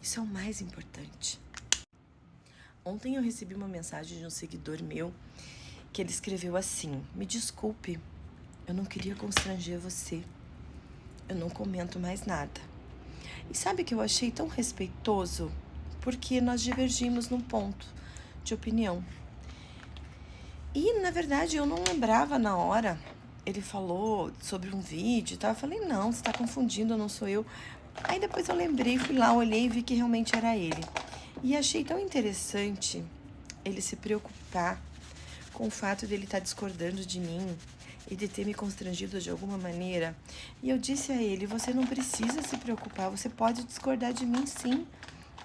Isso é o mais importante. Ontem eu recebi uma mensagem de um seguidor meu que ele escreveu assim: me desculpe, eu não queria constranger você. Eu não comento mais nada. E sabe que eu achei tão respeitoso? Porque nós divergimos num ponto de opinião. E, na verdade, eu não lembrava na hora. Ele falou sobre um vídeo e tal. Eu falei, não, você tá confundindo, não sou eu. Aí depois eu lembrei, fui lá, olhei e vi que realmente era ele. E achei tão interessante ele se preocupar com o fato de ele estar discordando de mim e de ter me constrangido de alguma maneira. E eu disse a ele, você não precisa se preocupar, você pode discordar de mim sim.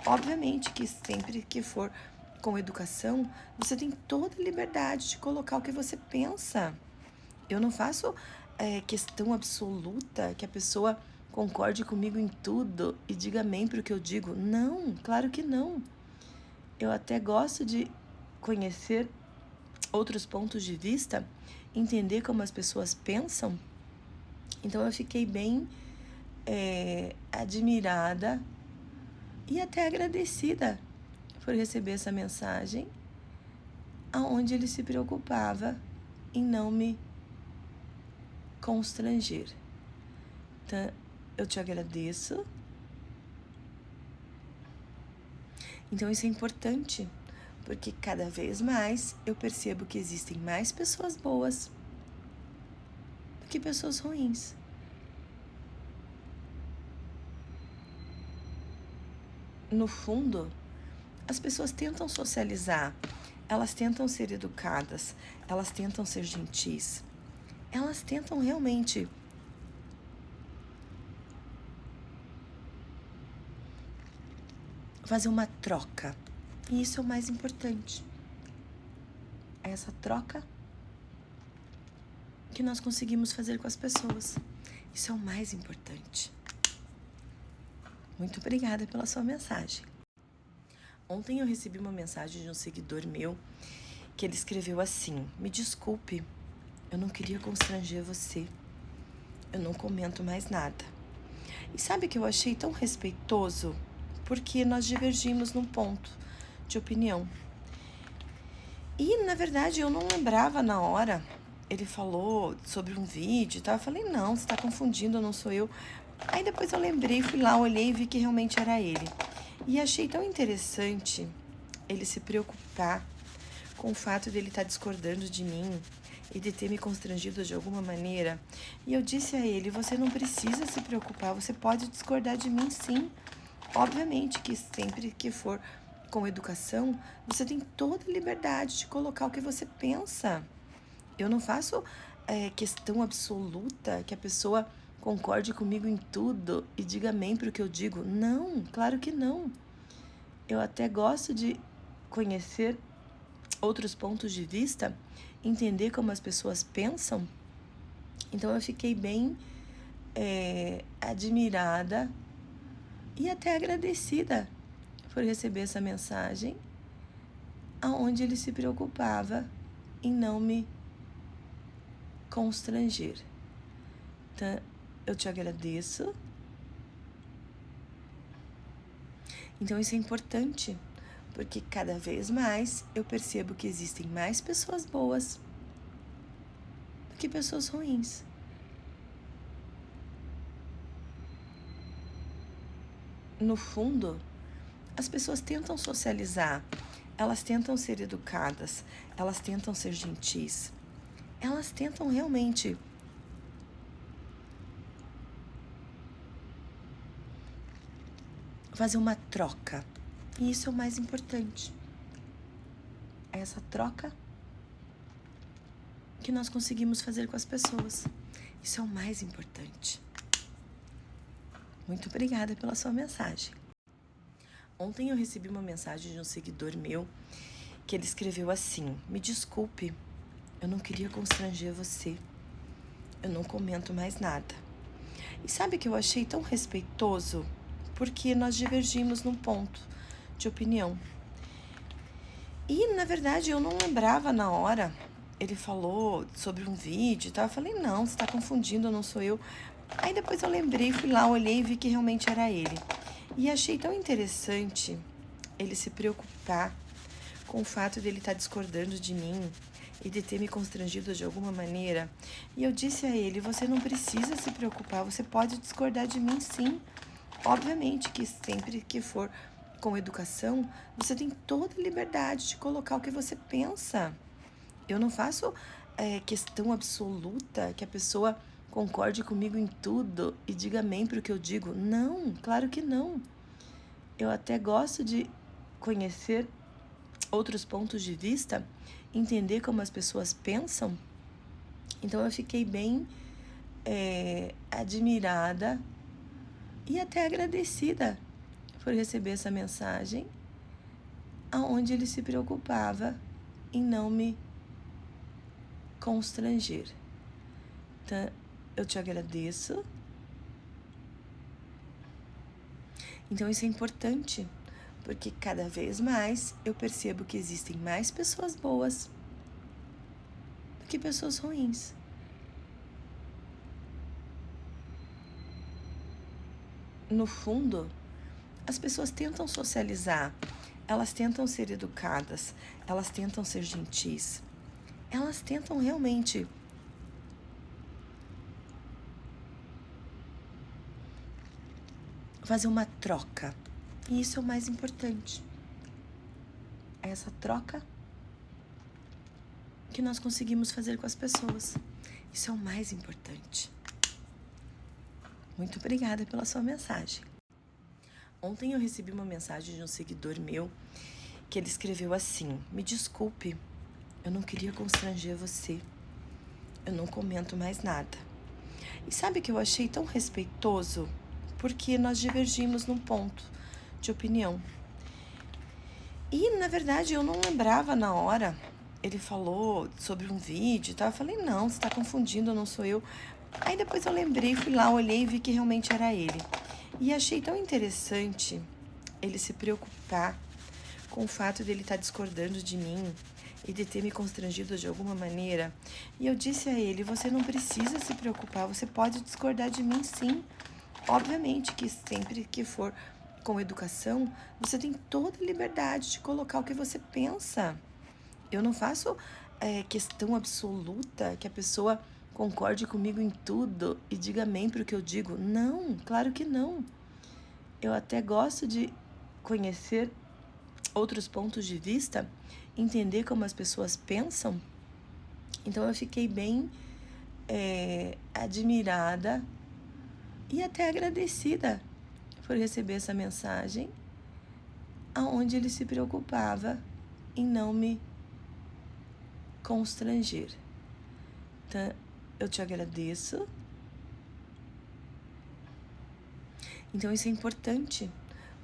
Obviamente que sempre que for com educação, você tem toda a liberdade de colocar o que você pensa. Eu não faço questão absoluta que a pessoa concorde comigo em tudo e diga amém para o que eu digo. Não, claro que não. Eu até gosto de conhecer outros pontos de vista, entender como as pessoas pensam. Então eu fiquei bem admirada e até agradecida por receber essa mensagem, aonde ele se preocupava em não me constranger. Então, eu te agradeço. Então isso é importante, porque cada vez mais eu percebo que existem mais pessoas boas do que pessoas ruins. No fundo, as pessoas tentam socializar, elas tentam ser educadas, elas tentam ser gentis, elas tentam realmente fazer uma troca. E isso é o mais importante. É essa troca que nós conseguimos fazer com as pessoas. Isso é o mais importante. Muito obrigada pela sua mensagem. Ontem eu recebi uma mensagem de um seguidor meu que ele escreveu assim: me desculpe, eu não queria constranger você. Eu não comento mais nada. E sabe que eu achei tão respeitoso? Porque nós divergimos num ponto de opinião. E, na verdade, eu não lembrava na hora. Ele falou sobre um vídeo e tal. Eu falei, não, você tá confundindo, não sou eu. Aí depois eu lembrei, fui lá, olhei e vi que realmente era ele. E achei tão interessante ele se preocupar com o fato de ele estar discordando de mim e de ter me constrangido de alguma maneira. E eu disse a ele, você não precisa se preocupar, você pode discordar de mim sim. Obviamente que sempre que for com educação, você tem toda a liberdade de colocar o que você pensa. Eu não faço questão absoluta que a pessoa concorde comigo em tudo e diga amém para o que eu digo. Não, claro que não. Eu até gosto de conhecer outros pontos de vista, entender como as pessoas pensam. Então eu fiquei bem admirada e até agradecida por receber essa mensagem, aonde ele se preocupava em não me constranger. Então, eu te agradeço. Então isso é importante, porque cada vez mais eu percebo que existem mais pessoas boas do que pessoas ruins. No fundo, as pessoas tentam socializar, elas tentam ser educadas, elas tentam ser gentis, elas tentam realmente fazer uma troca. E isso é o mais importante. É essa troca que nós conseguimos fazer com as pessoas. Isso é o mais importante. Muito obrigada pela sua mensagem. Ontem eu recebi uma mensagem de um seguidor meu que ele escreveu assim: me desculpe, eu não queria constranger você. Eu não comento mais nada. E sabe que eu achei tão respeitoso? Porque nós divergimos num ponto de opinião. E, na verdade, eu não lembrava na hora. Ele falou sobre um vídeo e tal. Eu falei, não, você tá confundindo, não sou eu. Aí depois eu lembrei, fui lá, olhei e vi que realmente era ele. E achei tão interessante ele se preocupar com o fato dele estar discordando de mim e de ter me constrangido de alguma maneira. E eu disse a ele: você não precisa se preocupar, você pode discordar de mim sim. Obviamente que sempre que for com educação, você tem toda a liberdade de colocar o que você pensa. Eu não faço questão absoluta que a pessoa concorde comigo em tudo e diga amém para o que eu digo. Não, claro que não. Eu até gosto de conhecer outros pontos de vista, entender como as pessoas pensam. Então eu fiquei bem admirada e até agradecida por receber essa mensagem, aonde ele se preocupava em não me constranger. Então, eu te agradeço. Então isso é importante, porque cada vez mais eu percebo que existem mais pessoas boas do que pessoas ruins. No fundo, as pessoas tentam socializar, elas tentam ser educadas, elas tentam ser gentis, elas tentam realmente fazer uma troca. E isso é o mais importante. É essa troca que nós conseguimos fazer com as pessoas. Isso é o mais importante. Muito obrigada pela sua mensagem. Ontem eu recebi uma mensagem de um seguidor meu que ele escreveu assim: me desculpe, eu não queria constranger você. Eu não comento mais nada. E sabe que eu achei tão respeitoso? Porque nós divergimos num ponto de opinião. E, na verdade, eu não lembrava na hora. Ele falou sobre um vídeo e tal. Eu falei, não, você tá confundindo, não sou eu. Aí depois eu lembrei, fui lá, olhei e vi que realmente era ele. E achei tão interessante ele se preocupar com o fato dele estar discordando de mim e de ter me constrangido de alguma maneira. E eu disse a ele: você não precisa se preocupar, você pode discordar de mim sim. Obviamente que sempre que for com educação, você tem toda a liberdade de colocar o que você pensa. Eu não faço questão absoluta que a pessoa concorde comigo em tudo e diga amém para o que eu digo. Não, claro que não. Eu até gosto de conhecer outros pontos de vista, entender como as pessoas pensam. Então eu fiquei bem admirada e até agradecida por receber essa mensagem, aonde ele se preocupava em não me constranger. Então, eu te agradeço. Então isso é importante,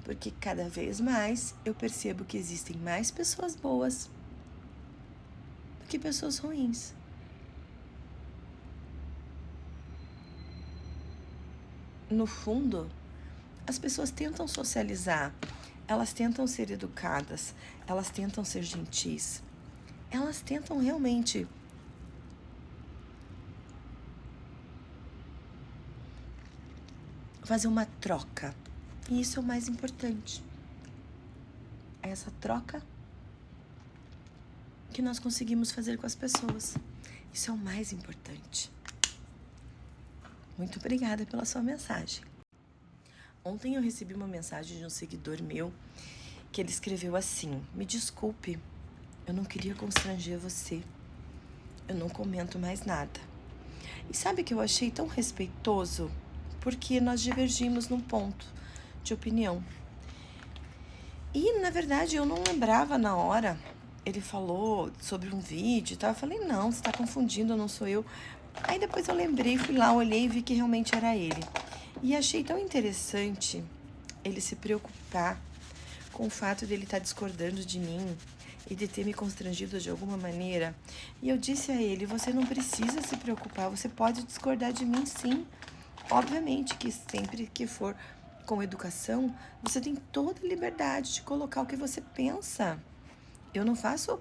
porque cada vez mais eu percebo que existem mais pessoas boas do que pessoas ruins. No fundo, as pessoas tentam socializar, elas tentam ser educadas, elas tentam ser gentis, elas tentam realmente fazer uma troca. E isso é o mais importante. É essa troca que nós conseguimos fazer com as pessoas. Isso é o mais importante. Muito obrigada pela sua mensagem. Ontem eu recebi uma mensagem de um seguidor meu que ele escreveu assim: me desculpe, eu não queria constranger você. Eu não comento mais nada. E sabe que eu achei tão respeitoso? Porque nós divergimos num ponto de opinião. E, na verdade, eu não lembrava na hora. Ele falou sobre um vídeo e tal. Eu falei, não, você tá confundindo, não sou eu. Aí depois eu lembrei, fui lá, olhei e vi que realmente era ele. E achei tão interessante ele se preocupar com o fato dele estar discordando de mim e de ter me constrangido de alguma maneira. E eu disse a ele: você não precisa se preocupar, você pode discordar de mim sim. Obviamente que sempre que for com educação, você tem toda a liberdade de colocar o que você pensa. Eu não faço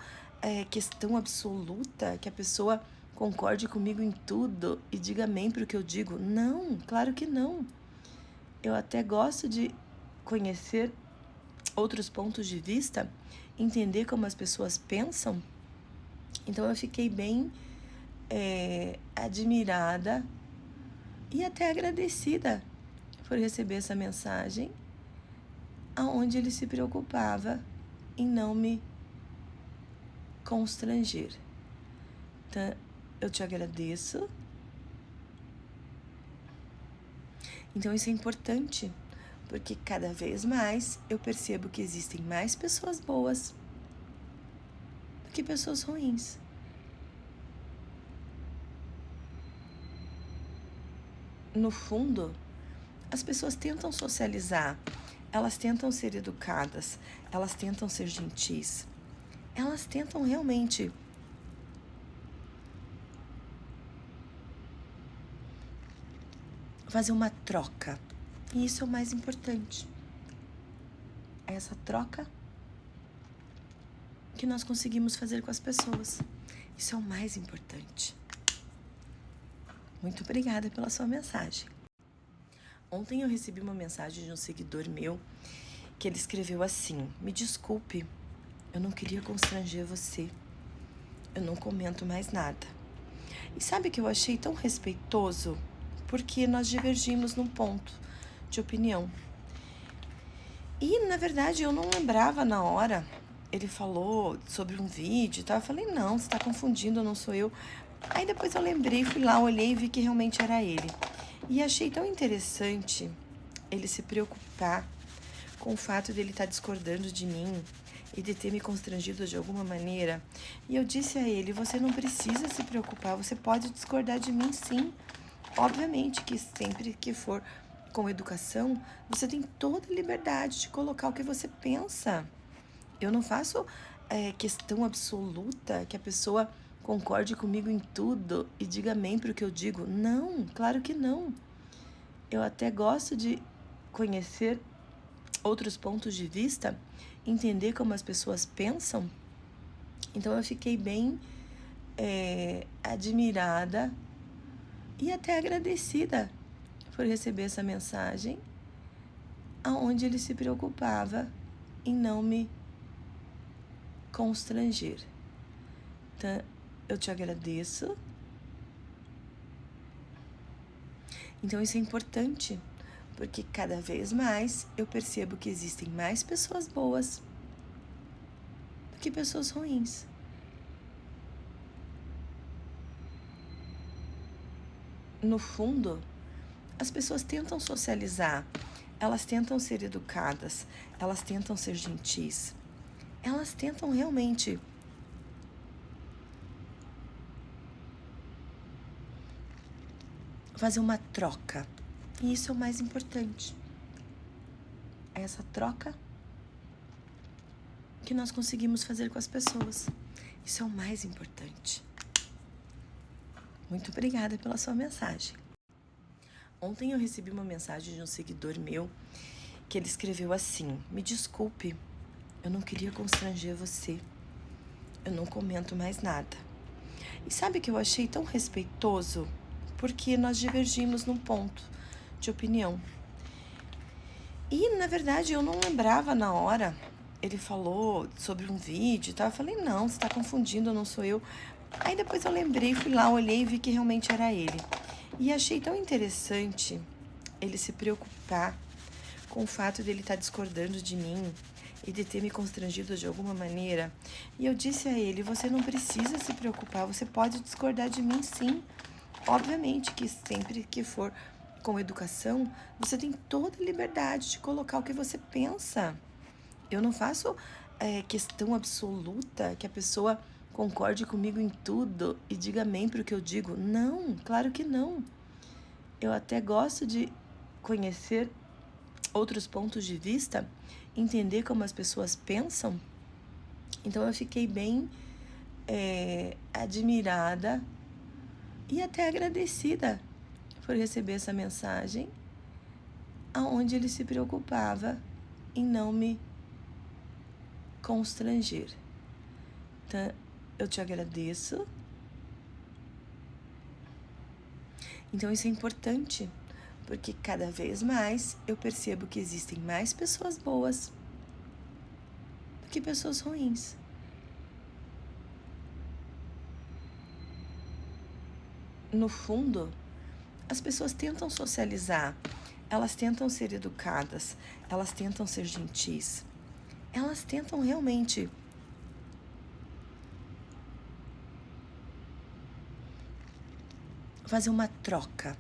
questão absoluta que a pessoa concorde comigo em tudo e diga amém para o que eu digo. Não, claro que não. Eu até gosto de conhecer outros pontos de vista, entender como as pessoas pensam. Então eu fiquei bem admirada e até agradecida por receber essa mensagem, aonde ele se preocupava em não me constranger. Então, eu te agradeço. Então isso é importante, porque cada vez mais eu percebo que existem mais pessoas boas do que pessoas ruins. No fundo, as pessoas tentam socializar, elas tentam ser educadas, elas tentam ser gentis, elas tentam realmente fazer uma troca. E isso é o mais importante. É essa troca que nós conseguimos fazer com as pessoas. Isso é o mais importante. Muito obrigada pela sua mensagem. Ontem eu recebi uma mensagem de um seguidor meu que ele escreveu assim: me desculpe, eu não queria constranger você. Eu não comento mais nada. E sabe que eu achei tão respeitoso? Porque nós divergimos num ponto de opinião. E, na verdade, eu não lembrava na hora. Ele falou sobre um vídeo e tal. Eu falei, não, você tá confundindo, não sou eu. Aí depois eu lembrei, fui lá, olhei e vi que realmente era ele. E achei tão interessante ele se preocupar com o fato de ele estar discordando de mim e de ter me constrangido de alguma maneira. E eu disse a ele, você não precisa se preocupar, você pode discordar de mim sim. Obviamente que sempre que for com educação, você tem toda a liberdade de colocar o que você pensa. Eu não faço questão absoluta que a pessoa concorde comigo em tudo e diga amém para o que eu digo. Não, claro que não. Eu até gosto de conhecer outros pontos de vista, entender como as pessoas pensam. Então eu fiquei bem admirada e até agradecida por receber essa mensagem, aonde ele se preocupava em não me constranger. Então, eu te agradeço. Então isso é importante, porque cada vez mais eu percebo que existem mais pessoas boas do que pessoas ruins. No fundo, as pessoas tentam socializar, elas tentam ser educadas, elas tentam ser gentis, elas tentam realmente fazer uma troca. E isso é o mais importante. É essa troca que nós conseguimos fazer com as pessoas. Isso é o mais importante. Muito obrigada pela sua mensagem. Ontem eu recebi uma mensagem de um seguidor meu que ele escreveu assim: me desculpe, eu não queria constranger você. Eu não comento mais nada. E sabe que eu achei tão respeitoso? Porque nós divergimos num ponto de opinião. E, na verdade, eu não lembrava na hora. Ele falou sobre um vídeo e tal. Eu falei, não, você tá confundindo, não sou eu. Aí depois eu lembrei, fui lá, olhei e vi que realmente era ele. E achei tão interessante ele se preocupar com o fato de ele estar discordando de mim e de ter me constrangido de alguma maneira. E eu disse a ele, você não precisa se preocupar, você pode discordar de mim sim. Obviamente que sempre que for com educação, você tem toda a liberdade de colocar o que você pensa. Eu não faço questão absoluta que a pessoa concorde comigo em tudo e diga amém para o que eu digo. Não, claro que não. Eu até gosto de conhecer outros pontos de vista, entender como as pessoas pensam. Então eu fiquei bem admirada e até agradecida por receber essa mensagem, aonde ele se preocupava em não me constranger. Então, eu te agradeço. Então isso é importante, porque cada vez mais eu percebo que existem mais pessoas boas do que pessoas ruins. No fundo, as pessoas tentam socializar, elas tentam ser educadas, elas tentam ser gentis, elas tentam realmente fazer uma troca.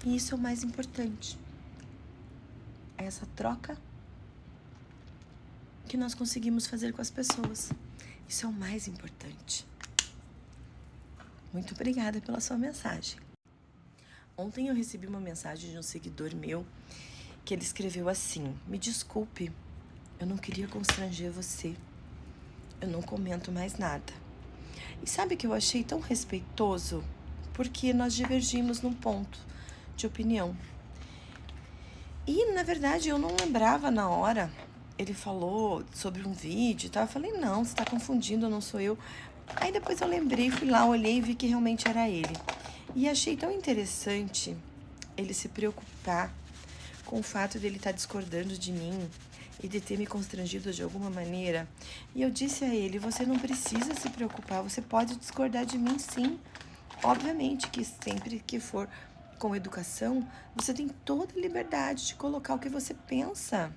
E isso é o mais importante. É essa troca que nós conseguimos fazer com as pessoas. Isso é o mais importante. Muito obrigada pela sua mensagem. Ontem eu recebi uma mensagem de um seguidor meu que ele escreveu assim: me desculpe, eu não queria constranger você. Eu não comento mais nada. E sabe que eu achei tão respeitoso? Porque nós divergimos num ponto de opinião. E, na verdade, eu não lembrava na hora. Ele falou sobre um vídeo e tal. Eu falei, não, você tá confundindo, não sou eu. Aí depois eu lembrei, fui lá, olhei e vi que realmente era ele. E achei tão interessante ele se preocupar com o fato dele estar discordando de mim e de ter me constrangido de alguma maneira. E eu disse a ele, você não precisa se preocupar, você pode discordar de mim sim. Obviamente que sempre que for com educação, você tem toda a liberdade de colocar o que você pensa.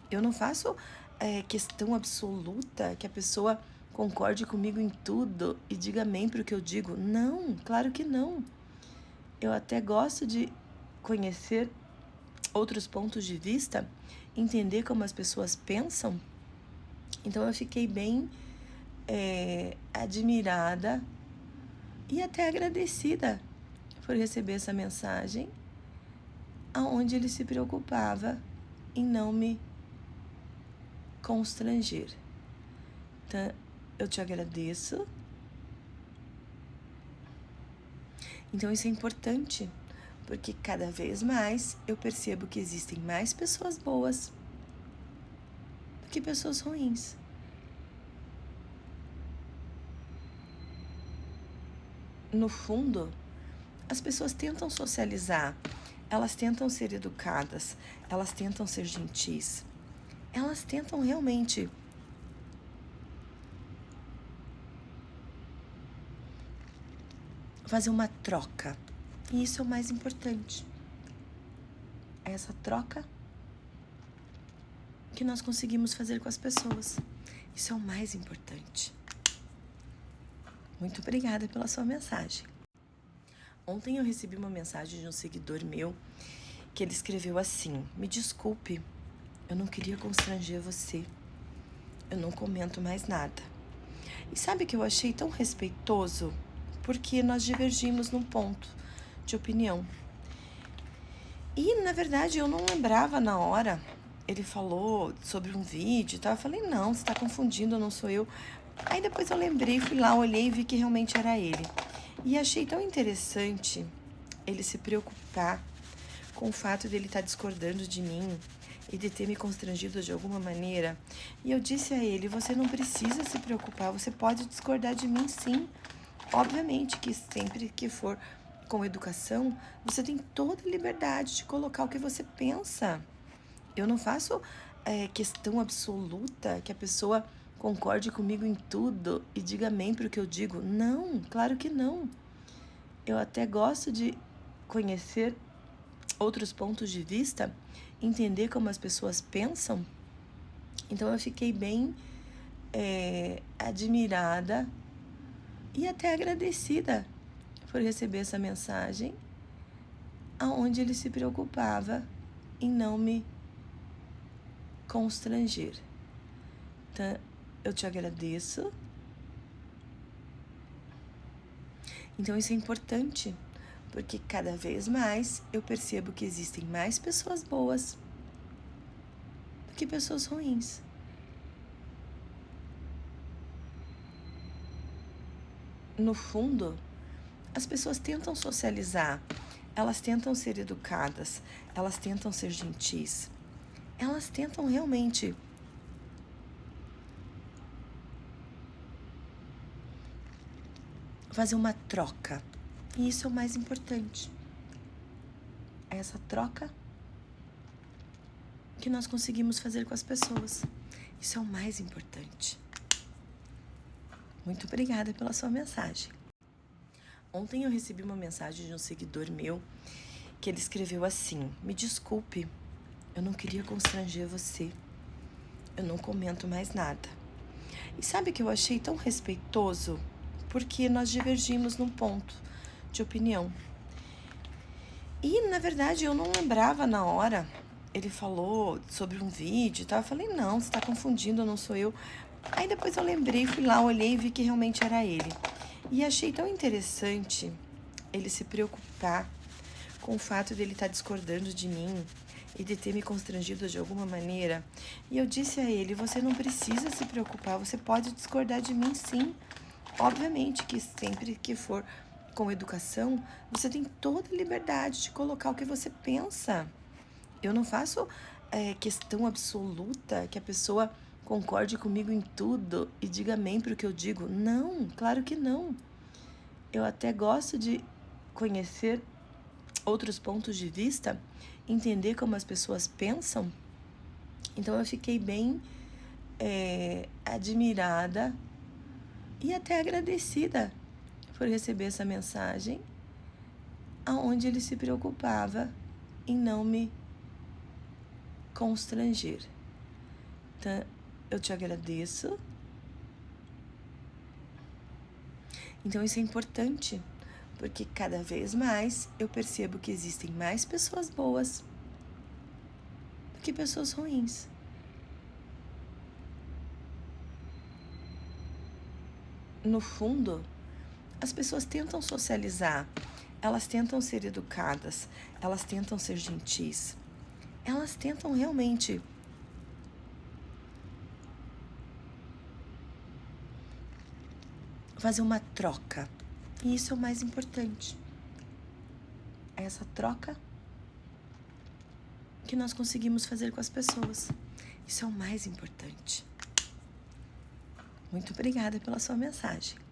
Eu não faço questão absoluta que a pessoa concorde comigo em tudo e diga amém para o que eu digo. Não, claro que não. Eu até gosto de conhecer outros pontos de vista, entender como as pessoas pensam. Então eu fiquei bem admirada e até agradecida por receber essa mensagem, aonde ele se preocupava em não me constranger. Então, eu te agradeço. Então, isso é importante, porque cada vez mais eu percebo que existem mais pessoas boas do que pessoas ruins. No fundo, as pessoas tentam socializar, elas tentam ser educadas, elas tentam ser gentis, elas tentam realmente fazer uma troca. E isso é o mais importante. É essa troca que nós conseguimos fazer com as pessoas. Isso é o mais importante. Muito obrigada pela sua mensagem. Ontem eu recebi uma mensagem de um seguidor meu que ele escreveu assim: me desculpe, eu não queria constranger você. Eu não comento mais nada. E sabe que eu achei tão respeitoso? Porque nós divergimos num ponto de opinião. E, na verdade, eu não lembrava na hora. Ele falou sobre um vídeo e tal. Eu falei, não, você tá confundindo, não sou eu. Aí depois eu lembrei, fui lá, olhei e vi que realmente era ele. E achei tão interessante ele se preocupar com o fato dele estar discordando de mim e de ter me constrangido de alguma maneira. E eu disse a ele, você não precisa se preocupar, você pode discordar de mim sim. Obviamente que sempre que for com educação, você tem toda a liberdade de colocar o que você pensa. Eu não faço questão absoluta que a pessoa concorde comigo em tudo e diga amém para o que eu digo. Não, claro que não. Eu até gosto de conhecer outros pontos de vista, entender como as pessoas pensam. Então eu fiquei bem admirada e até agradecida por receber essa mensagem, aonde ele se preocupava em não me constranger. Então, eu te agradeço. Então, isso é importante, porque cada vez mais eu percebo que existem mais pessoas boas do que pessoas ruins. No fundo, as pessoas tentam socializar, elas tentam ser educadas, elas tentam ser gentis, elas tentam realmente fazer uma troca. E isso é o mais importante. É essa troca que nós conseguimos fazer com as pessoas. Isso é o mais importante. Muito obrigada pela sua mensagem. Ontem eu recebi uma mensagem de um seguidor meu que ele escreveu assim: me desculpe, eu não queria constranger você. Eu não comento mais nada. E sabe que eu achei tão respeitoso? Porque nós divergimos num ponto de opinião. E, na verdade, eu não lembrava na hora. Ele falou sobre um vídeo e tal. Eu falei, não, você tá confundindo, não sou eu. Aí depois eu lembrei, fui lá, olhei e vi que realmente era ele. E achei tão interessante ele se preocupar com o fato de ele estar discordando de mim e de ter me constrangido de alguma maneira. E eu disse a ele, você não precisa se preocupar, você pode discordar de mim sim. Obviamente que sempre que for com educação, você tem toda a liberdade de colocar o que você pensa. Eu não faço questão absoluta que a pessoa concorde comigo em tudo e diga amém para o que eu digo. Não, claro que não. Eu até gosto de conhecer outros pontos de vista, entender como as pessoas pensam. Então eu fiquei bem admirada e até agradecida por receber essa mensagem, aonde ele se preocupava em não me constranger. Então, eu te agradeço. Então, isso é importante, porque cada vez mais eu percebo que existem mais pessoas boas do que pessoas ruins. No fundo, as pessoas tentam socializar, elas tentam ser educadas, elas tentam ser gentis, elas tentam realmente fazer uma troca. E isso é o mais importante. É essa troca que nós conseguimos fazer com as pessoas. Isso é o mais importante. Muito obrigada pela sua mensagem.